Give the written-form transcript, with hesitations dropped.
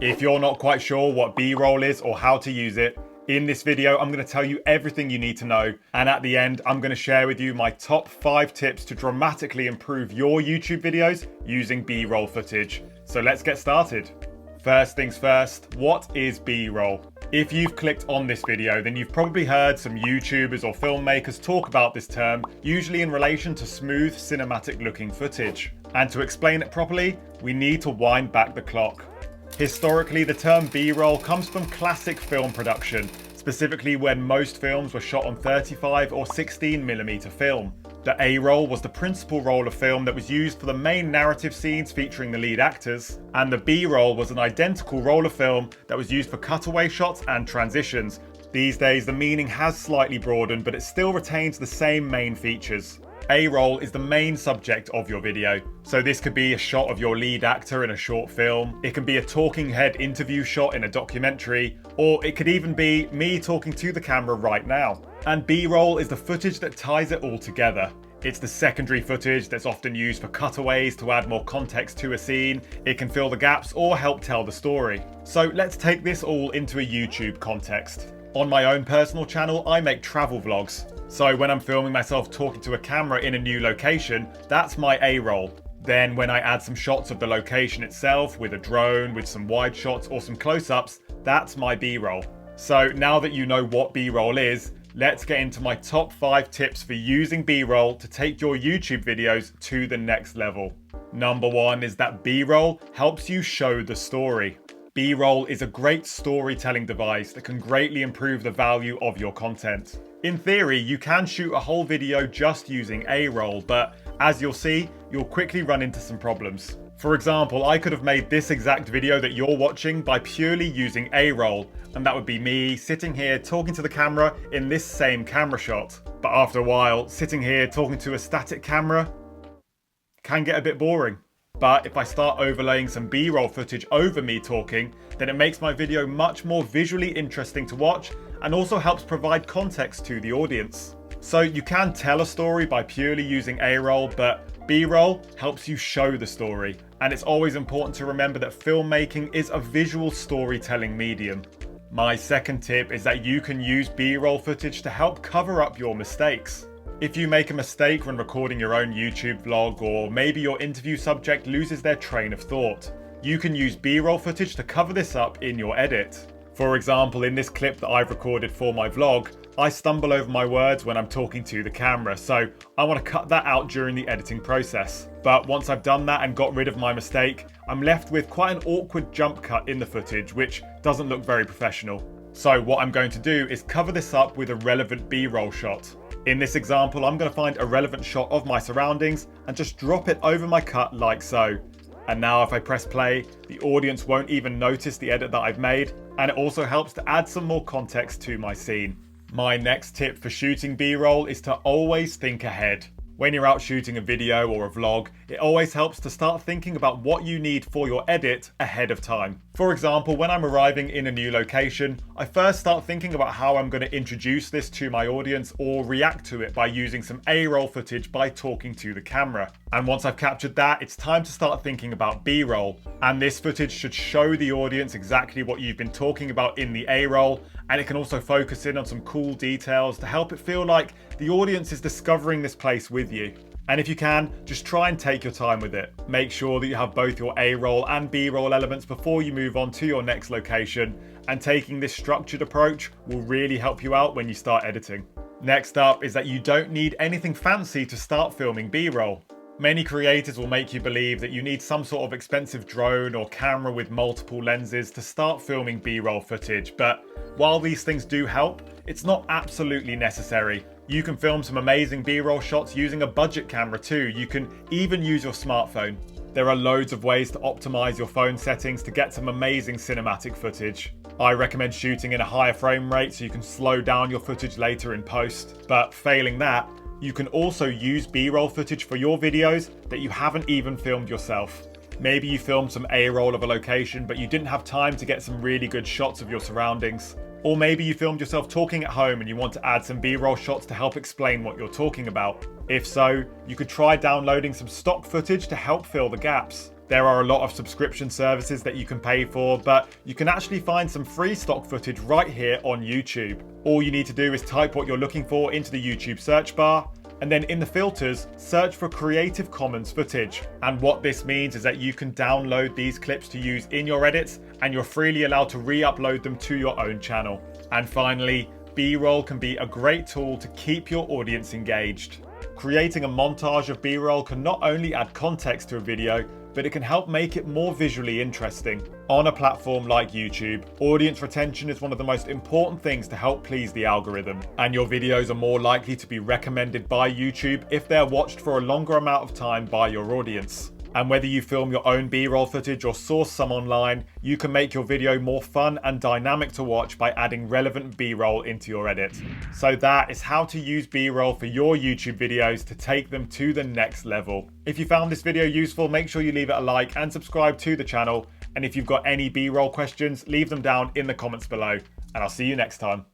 If you're not quite sure what B-roll is or how to use it, in this video I'm going to tell you everything you need to know, and at the end I'm going to share with you my top 5 tips to dramatically improve your YouTube videos using B-roll footage. So let's get started. First things first, what is B-roll? If you've clicked on this video, then you've probably heard some YouTubers or filmmakers talk about this term, usually in relation to smooth cinematic looking footage. And to explain it properly, we need to wind back the clock. Historically, the term B-roll comes from classic film production, specifically when most films were shot on 35 or 16mm film. The A-roll was the principal roll of film that was used for the main narrative scenes featuring the lead actors, and the B-roll was an identical roll of film that was used for cutaway shots and transitions. These days the meaning has slightly broadened, but it still retains the same main features. A-roll is the main subject of your video. So this could be a shot of your lead actor in a short film, it can be a talking head interview shot in a documentary, or it could even be me talking to the camera right now. And B-roll is the footage that ties it all together. It's the secondary footage that's often used for cutaways to add more context to a scene. It can fill the gaps or help tell the story. So let's take this all into a YouTube context. On my own personal channel, I make travel vlogs. So when I'm filming myself talking to a camera in a new location, that's my A-roll. Then when I add some shots of the location itself with a drone, with some wide shots or some close-ups, that's my B-roll. So now that you know what B-roll is, let's get into my top 5 tips for using B-roll to take your YouTube videos to the next level. Number 1 is that B-roll helps you show the story. B-roll is a great storytelling device that can greatly improve the value of your content. In theory, you can shoot a whole video just using A-roll, but as you'll see, you'll quickly run into some problems. For example, I could have made this exact video that you're watching by purely using A-roll, and that would be me sitting here talking to the camera in this same camera shot. But after a while, sitting here talking to a static camera can get a bit boring. But if I start overlaying some B-roll footage over me talking, then it makes my video much more visually interesting to watch and also helps provide context to the audience. So you can tell a story by purely using A-roll, but B-roll helps you show the story. And it's always important to remember that filmmaking is a visual storytelling medium. My second tip is that you can use B-roll footage to help cover up your mistakes. If you make a mistake when recording your own YouTube vlog, or maybe your interview subject loses their train of thought, you can use B-roll footage to cover this up in your edit. For example, in this clip that I've recorded for my vlog, I stumble over my words when I'm talking to the camera, so I want to cut that out during the editing process. But once I've done that and got rid of my mistake, I'm left with quite an awkward jump cut in the footage, which doesn't look very professional. So what I'm going to do is cover this up with a relevant B-roll shot. In this example, I'm going to find a relevant shot of my surroundings and just drop it over my cut like so. And now if I press play, the audience won't even notice the edit that I've made, and it also helps to add some more context to my scene. My next tip for shooting B-roll is to always think ahead. When you're out shooting a video or a vlog, it always helps to start thinking about what you need for your edit ahead of time. For example, when I'm arriving in a new location, I first start thinking about how I'm going to introduce this to my audience or react to it by using some A-roll footage by talking to the camera. And once I've captured that, it's time to start thinking about B-roll. And this footage should show the audience exactly what you've been talking about in the A-roll, and it can also focus in on some cool details to help it feel like the audience is discovering this place with you. And if you can, just try and take your time with it. Make sure that you have both your A-roll and B-roll elements before you move on to your next location, and taking this structured approach will really help you out when you start editing. Next up is that you don't need anything fancy to start filming B-roll. Many creators will make you believe that you need some sort of expensive drone or camera with multiple lenses to start filming B-roll footage, but while these things do help, it's not absolutely necessary. You can film some amazing B-roll shots using a budget camera too. You can even use your smartphone. There are loads of ways to optimize your phone settings to get some amazing cinematic footage. I recommend shooting in a higher frame rate so you can slow down your footage later in post, but failing that, you can also use B-roll footage for your videos that you haven't even filmed yourself. Maybe you filmed some A-roll of a location, but you didn't have time to get some really good shots of your surroundings. Or maybe you filmed yourself talking at home and you want to add some B-roll shots to help explain what you're talking about. If so, you could try downloading some stock footage to help fill the gaps. There are a lot of subscription services that you can pay for, but you can actually find some free stock footage right here on YouTube. All you need to do is type what you're looking for into the YouTube search bar, and then in the filters, search for Creative Commons footage. And what this means is that you can download these clips to use in your edits, and you're freely allowed to re-upload them to your own channel. And finally, B-roll can be a great tool to keep your audience engaged. Creating a montage of B-roll can not only add context to a video, but it can help make it more visually interesting. On a platform like YouTube, audience retention is one of the most important things to help please the algorithm, and your videos are more likely to be recommended by YouTube if they're watched for a longer amount of time by your audience. And whether you film your own B-roll footage or source some online, you can make your video more fun and dynamic to watch by adding relevant B-roll into your edit. So that is how to use B-roll for your YouTube videos to take them to the next level. If you found this video useful, make sure you leave it a like and subscribe to the channel. And if you've got any B-roll questions, leave them down in the comments below. And I'll see you next time.